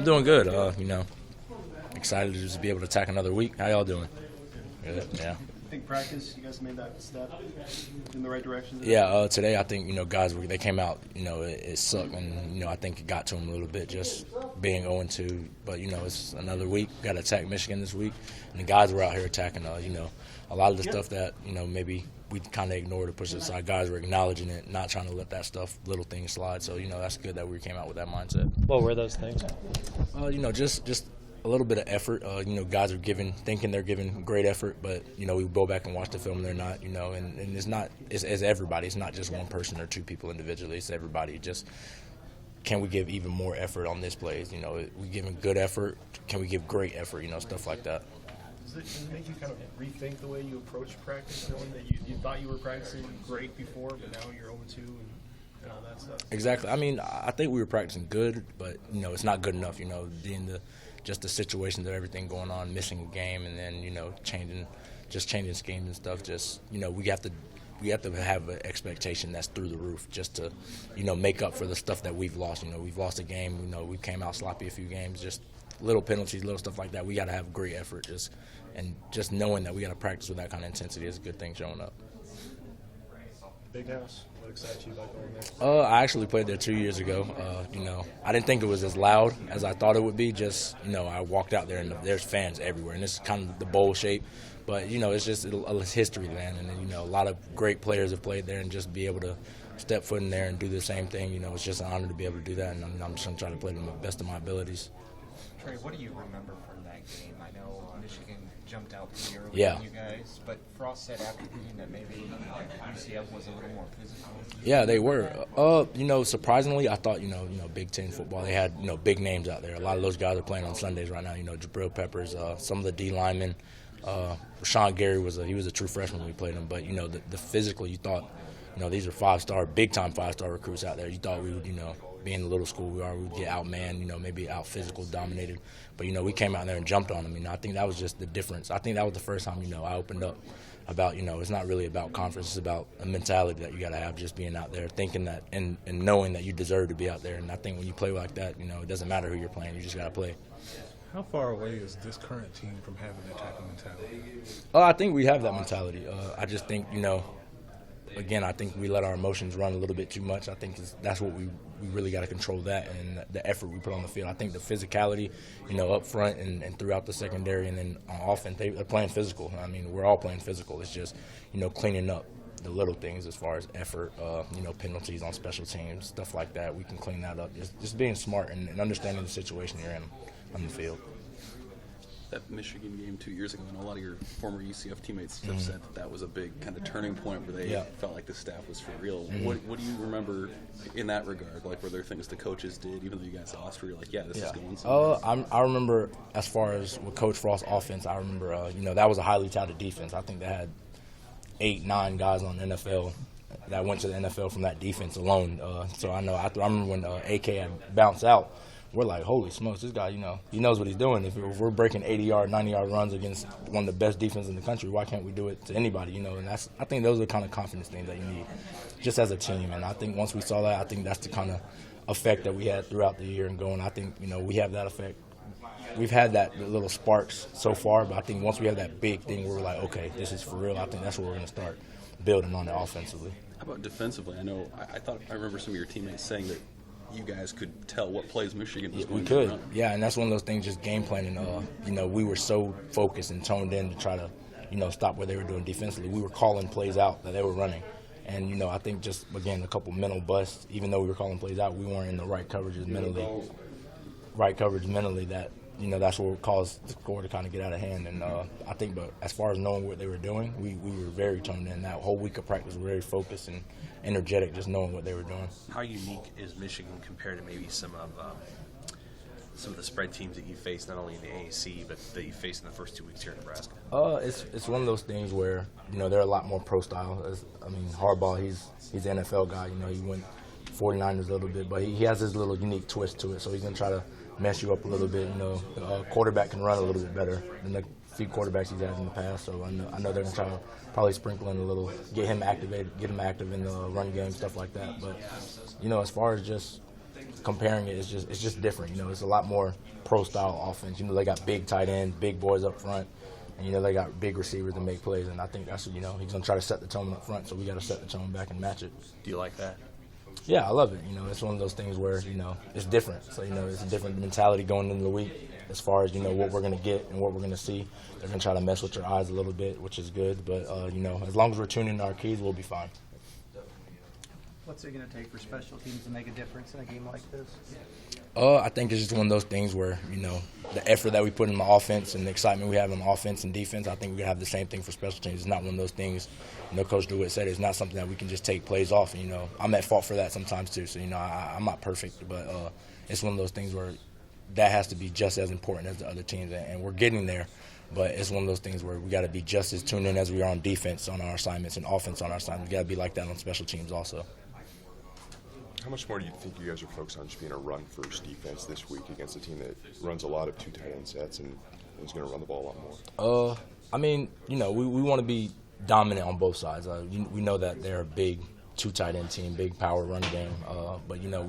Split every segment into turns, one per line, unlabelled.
doing good. Excited to just be able to attack another week. How y'all doing? Good. Yeah.
I think practice, you guys made that step in the right direction?
Yeah, today I think, guys, they came out, it sucked, and, I think it got to them a little bit just being 0-2. But, it's another week. Got to attack Michigan this week. And the guys were out here attacking, a lot of the stuff that, maybe we kind of ignored or pushed aside. Guys were acknowledging it, not trying to let that stuff, little things slide. So, that's good that we came out with that mindset.
What were those things?
Just a little bit of effort. Guys are thinking they're giving great effort, but we go back and watch the film and they're not. And it's everybody. It's not just one person or two people individually. It's everybody. Just can we give even more effort on this plays? We giving good effort. Can we give great effort? Stuff like that.
Does it make you kind of rethink the way you approach practice, knowing that you thought you were practicing great before, but now you're 0-2 and all that stuff?
Exactly. I mean, I think we were practicing good, but it's not good enough. Just the situations of everything going on, missing a game, and then changing schemes and stuff. Just we have to have an expectation that's through the roof, just to make up for the stuff that we've lost. We've lost a game. We came out sloppy a few games. Just little penalties, little stuff like that. We got to have great effort. Just knowing that we got to practice with that kind of intensity is a good thing showing up.
Big house. What excites you about going there?
I actually played there 2 years ago. I didn't think it was as loud as I thought it would be. Just, I walked out there and there's fans everywhere, and it's kind of the bowl shape. But, it's just a history land, and, a lot of great players have played there, and just be able to step foot in there and do the same thing, it's just an honor to be able to do that, and I'm just going to try to play to the best of my abilities.
Trey, what do you remember from that game? I know Michigan jumped out pretty early on you guys, but Frost said after the game that maybe UCF was a little more physical.
Yeah, they were. Surprisingly, I thought, Big Ten football, they had, big names out there. A lot of those guys are playing on Sundays right now, Jabril Peppers, some of the D linemen. Rashawn Gary was a true freshman when we played him, but, the physical, you thought, these are big-time five-star recruits out there. You thought we would, being the little school we are, we would get outmanned, maybe out-physical dominated. But, we came out there and jumped on them. I think that was just the difference. I think that was the first time, I opened up about, it's not really about conference. It's about a mentality that you got to have, just being out there, thinking that and knowing that you deserve to be out there. And I think when you play like that, it doesn't matter who you're playing. You just got to play.
How far away is this current team from having that type of mentality?
I think we have that mentality. I just think, again, I think we let our emotions run a little bit too much. I think that's what we really got to control, that and the effort we put on the field. I think the physicality, up front and throughout the secondary, and then on offense, they're playing physical. I mean, we're all playing physical. It's just, cleaning up the little things as far as effort, penalties on special teams, stuff like that. We can clean that up. Just being smart and understanding the situation you're in on the field.
That Michigan game 2 years ago, and a lot of your former UCF teammates have said that was a big kind of turning point where they felt like the staff was for real. What do you remember in that regard? Like, were there things the coaches did, even though you guys lost, where you're like, this is going somewhere?
I remember, as far as with Coach Frost's offense, I remember, that was a highly touted defense. I think they had 8-9 guys on the NFL that went to the NFL from that defense alone. So I remember when AK had bounced out, we're like, holy smokes, this guy, he knows what he's doing. If we're breaking 80-yard, 90-yard runs against one of the best defenses in the country, why can't we do it to anybody, And I think those are the kind of confidence things that you need just as a team. And I think once we saw that, I think that's the kind of effect that we had throughout the year and going. I think, we have that effect. We've had that little sparks so far, but I think once we have that big thing where we're like, okay, this is for real, I think that's what we're going to start building on it offensively.
How about defensively? I remember some of your teammates saying that you guys could tell what plays Michigan was going to run.
Yeah, and that's one of those things, just game planning. We were so focused and toned in to try to, stop what they were doing defensively. We were calling plays out that they were running. And, I think just, again, a couple mental busts. Even though we were calling plays out, we weren't in the right coverages mentally that, that's what caused the score to kind of get out of hand. And I think, but as far as knowing what they were doing, we were very toned in. That whole week of practice was very focused and energetic, just knowing what they were doing.
How unique is Michigan compared to maybe some of the spread teams that you face, not only in the AAC, but that you faced in the first 2 weeks here in Nebraska?
It's one of those things where, they're a lot more pro-style. Harbaugh, he's an NFL guy. He went 49ers a little bit, but he has his little unique twist to it, so he's going to try to mess you up a little bit. The quarterback can run a little bit better than the few quarterbacks he's had in the past, so I know they're going to try to probably sprinkle in a little, get him active in the run game, stuff like that. But, as far as just comparing it, it's just different. You know, it's a lot more pro style offense. You know, they got big tight ends, big boys up front, and you know they got big receivers to make plays. And I think that's what, you know, he's gonna try to set the tone up front, so we got to set the tone back and match it.
Do you like that?
Yeah, I love it. You know, it's one of those things where, you know, it's different. So, you know, it's a different mentality going into the week as far as, you know, what we're going to get and what we're going to see. They're going to try to mess with your eyes a little bit, which is good. But, you know, as long as we're tuning our keys, we'll be fine.
What's it going to take for special teams to make a difference in a game like this?
I think it's just one of those things where, you know, the effort that we put in the offense and the excitement we have in the offense and defense, I think we're going to have the same thing for special teams. It's not one of those things, you know, Coach DeWitt said, it's not something that we can just take plays off. And, you know, I'm at fault for that sometimes too. So, you know, I'm not perfect, but it's one of those things where that has to be just as important as the other teams. And we're getting there, but it's one of those things where we got to be just as tuned in as we are on defense on our assignments and offense on our assignments. We got to be like that on special teams also.
How much more do you think you guys are focused on just being a run-first defense this week against a team that runs a lot of two tight end sets and is going to run the ball a lot more?
I mean, you know, we want to be dominant on both sides. We know that they're a big two tight end team, big power run game. But, you know,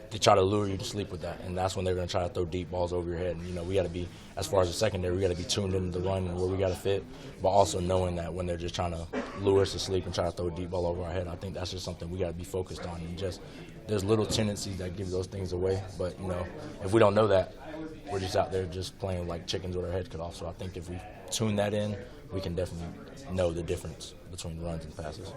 they try to lure you to sleep with that, and that's when they're going to try to throw deep balls over your head. And, you know, we got to be, as far as the secondary, we got to be tuned into the run and where we got to fit, but also knowing that when they're just trying to lure us to sleep and try to throw a deep ball over our head, I think that's just something we got to be focused on. And just there's little tendencies that give those things away, but, you know, if we don't know that, we're just out there just playing like chickens with our head cut off. So I think if we tune that in, we can definitely know the difference between runs and passes.